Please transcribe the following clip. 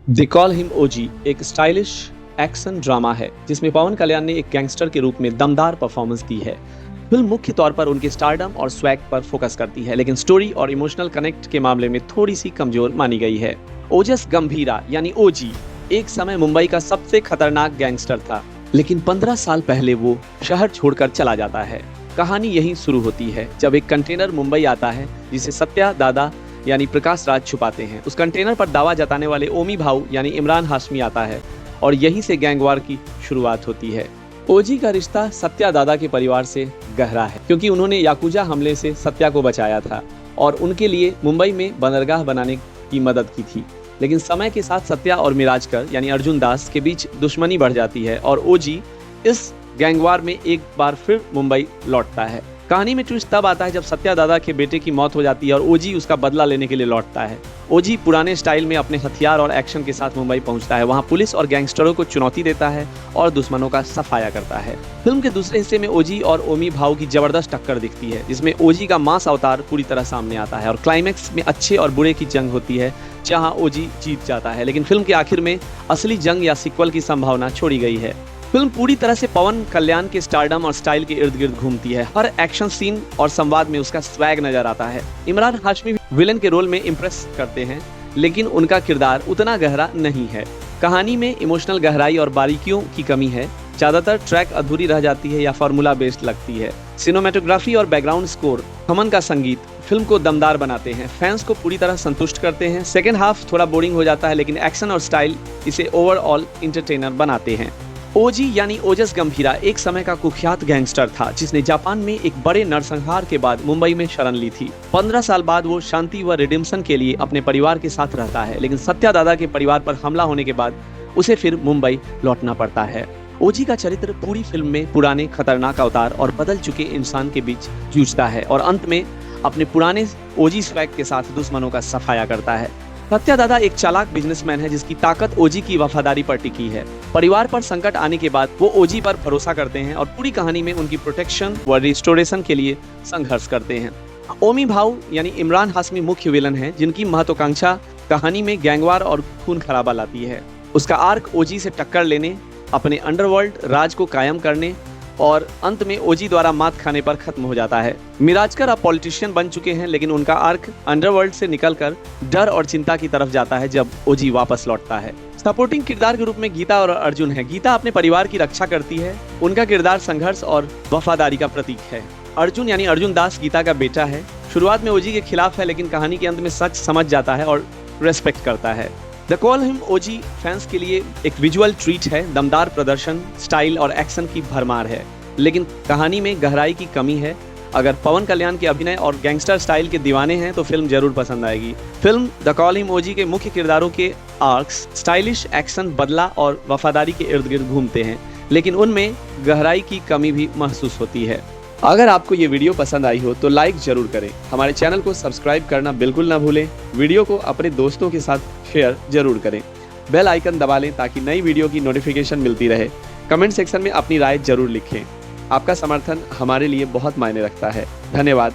They call him ओजी एक stylish action drama है जिसमें पवन कल्याण ने एक गैंगस्टर के रूप में दमदार परफॉर्मेंस दी है। फिल्म मुख्य तौर पर उनके स्टारडम और स्वैग पर फोकस करती है, लेकिन स्टोरी और इमोशनल कनेक्ट के मामले में थोड़ी सी कमजोर मानी गई है। ओजस गंभीरा यानी ओजी एक समय मुंबई का सबसे खतरनाक गैंगस्टर था, लेकिन 15 साल पहले वो शहर छोड़कर चला जाता है। कहानी यहीं शुरू होती है जब एक कंटेनर मुंबई आता है जिसे सत्या दादा यानी प्रकाश राज छुपाते हैं। उस कंटेनर पर दावा जताने वाले ओमी भाऊ यानी इमरान हाशमी आता है और यहीं से गैंगवार की शुरुआत होती है। ओजी का रिश्ता सत्या दादा के परिवार से गहरा है, क्योंकि उन्होंने याकुजा हमले से सत्या को बचाया था और उनके लिए मुंबई में बंदरगाह बनाने की मदद की थी। लेकिन समय के साथ सत्या और मिराजकर यानी अर्जुन दास के बीच दुश्मनी बढ़ जाती है और ओजी इस गैंगवार में एक बार फिर मुंबई लौटता है। कहानी में ट्विस्ट तब आता है जब सत्या दादा के बेटे की मौत हो जाती है और ओजी उसका बदला लेने के लिए लौटता है। ओजी पुराने स्टाइल में अपने हथियार और एक्शन के साथ मुंबई पहुंचता है। वहां पुलिस और गैंगस्टरों को चुनौती देता है और दुश्मनों का सफाया करता है। फिल्म के दूसरे हिस्से में ओजी और ओमी भाऊ की जबरदस्त टक्कर दिखती है, जिसमें ओजी का मास अवतार पूरी तरह सामने आता है और क्लाइमैक्स में अच्छे और बुरे की जंग होती है, जहाँ ओजी जीत जाता है। लेकिन फिल्म के आखिर में असली जंग या सीक्वल की संभावना छोड़ी गई है। फिल्म पूरी तरह से पवन कल्याण के स्टारडम और स्टाइल के इर्द गिर्द घूमती है। हर एक्शन सीन और संवाद में उसका स्वैग नजर आता है। इमरान हाशमी विलेन के रोल में इम्प्रेस करते हैं, लेकिन उनका किरदार उतना गहरा नहीं है। कहानी में इमोशनल गहराई और बारीकियों की कमी है। ज्यादातर ट्रैक अधूरी रह जाती है या फॉर्मूला बेस्ड लगती है। सिनेमेटोग्राफी और बैकग्राउंड स्कोर, थमन का संगीत फिल्म को दमदार बनाते हैं, फैंस को पूरी तरह संतुष्ट करते हैं। सेकेंड हाफ थोड़ा बोरिंग हो जाता है, लेकिन एक्शन और स्टाइल इसे ओवरऑल इंटरटेनर बनाते हैं। ओजी यानी ओजस गंभीरा एक समय का कुख्यात गैंगस्टर था, जिसने जापान में एक बड़े नरसंहार के बाद मुंबई में शरण ली थी। 15 साल बाद वो शांति व रिडेम्पशन के लिए अपने परिवार के साथ रहता है, लेकिन सत्या दादा के परिवार पर हमला होने के बाद उसे फिर मुंबई लौटना पड़ता है। ओजी का चरित्र पूरी फिल्म में पुराने खतरनाक अवतार और बदल चुके इंसान के बीच जूझता है और अंत में अपने पुराने ओजी स्वैग के साथ दुश्मनों का सफाया करता है। सत्या दादा एक चालाक बिजनेसमैन है जिसकी ताकत ओजी की वफादारी पर टिकी है। परिवार पर संकट आने के बाद वो ओजी पर भरोसा करते हैं और पूरी कहानी में उनकी प्रोटेक्शन व रिस्टोरेशन के लिए संघर्ष करते हैं। ओमी भाऊ यानी इमरान हाशमी मुख्य विलन है, जिनकी महत्वाकांक्षा कहानी में गैंगवार और खून खराबा लाती है। उसका आर्क ओजी से टक्कर लेने, अपने अंडरवर्ल्ड राज को कायम करने और अंत में ओजी द्वारा मात खाने पर खत्म हो जाता है। मिराजकर अब पॉलिटिशियन बन चुके हैं, लेकिन उनका आर्क अंडरवर्ल्ड से निकलकर डर और चिंता की तरफ जाता है जब ओजी वापस लौटता है। सपोर्टिंग किरदार के रूप में गीता और अर्जुन है। गीता अपने परिवार की रक्षा करती है। उनका किरदार संघर्ष और वफादारी का प्रतीक है। अर्जुन यानी अर्जुन दास गीता का बेटा है। शुरुआत में ओजी के खिलाफ है, लेकिन कहानी के अंत में सच समझ जाता है और रेस्पेक्ट करता है। The call him OG fans के लिए एक विजुअल ट्रीट है। दमदार प्रदर्शन, स्टाइल और एक्शन की भरमार है, लेकिन कहानी में गहराई की कमी है। अगर पवन कल्याण के अभिनय और गैंगस्टर स्टाइल के दीवाने हैं तो फिल्म जरूर पसंद आएगी। फिल्म द कॉल हिम ओजी के मुख्य किरदारों के आर्क्स स्टाइलिश एक्शन, बदला और वफादारी के इर्द गिर्द घूमते हैं, लेकिन उनमें गहराई की कमी भी महसूस होती है। अगर आपको ये वीडियो पसंद आई हो तो लाइक जरूर करें। हमारे चैनल को सब्सक्राइब करना बिल्कुल ना भूलें। वीडियो को अपने दोस्तों के साथ शेयर जरूर करें। बेल आइकन दबा लें ताकि नई वीडियो की नोटिफिकेशन मिलती रहे। कमेंट सेक्शन में अपनी राय जरूर लिखें। आपका समर्थन हमारे लिए बहुत मायने रखता है। धन्यवाद।